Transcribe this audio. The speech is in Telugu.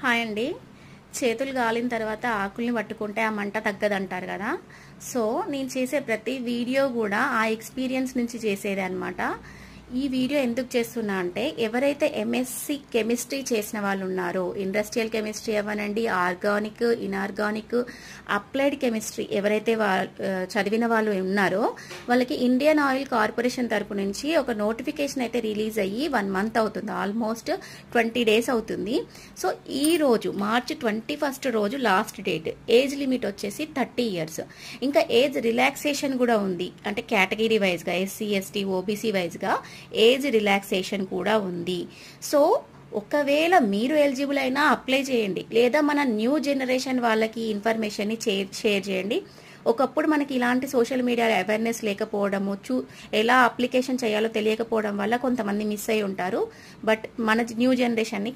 హాయ్ అండి. చేతులు గాలిన తర్వాత ఆకుల్ని పట్టుకుంటే ఆ మంట తగ్గదంటారు కదా. సో నేను చేసే ప్రతి వీడియో కూడా ఆ ఎక్స్పీరియన్స్ నుంచి చేసేదే అనమాట. ఈ వీడియో ఎందుకు చేస్తున్నా అంటే ఎవరైతే ఎంఎస్సి కెమిస్ట్రీ చేసిన వాళ్ళు ఉన్నారో, ఇండస్ట్రియల్ కెమిస్ట్రీ అవ్వనండి, ఆర్గానిక్, ఇన్ఆర్గానిక్, అప్లైడ్ కెమిస్ట్రీ ఎవరైతే చదివిన వాళ్ళు ఉన్నారో వాళ్ళకి ఇండియన్ ఆయిల్ కార్పొరేషన్ తరపు నుంచి ఒక నోటిఫికేషన్ అయితే రిలీజ్ అయ్యి 1 మంత్ అవుతుంది, ఆల్మోస్ట్ 20 డేస్ అవుతుంది. సో ఈ రోజు మార్చి 21 రోజు లాస్ట్ డేట్. ఏజ్ లిమిట్ వచ్చేసి 30 ఇయర్స్. ఇంకా ఏజ్ రిలాక్సేషన్ కూడా ఉంది, అంటే కేటగిరీ వైజ్గా ఎస్సీ ఎస్టీ ఓబీసీ వైజ్గా ఏజ్ రిలాక్సేషన్ కూడా ఉంది. సో ఒకవేళ మీరు ఎలిజిబుల్ అయినా అప్లై చేయండి, లేదా మన న్యూ జనరేషన్ వాళ్ళకి ఇన్ఫర్మేషన్ని షేర్ చేయండి. ఒకప్పుడు మనకి ఇలాంటి సోషల్ మీడియా అవేర్నెస్ లేకపోవడము, ఎలా అప్లికేషన్ చేయాలో తెలియకపోవడం వల్ల కొంతమంది మిస్ అయి ఉంటారు. బట్ మన న్యూ జనరేషన్ని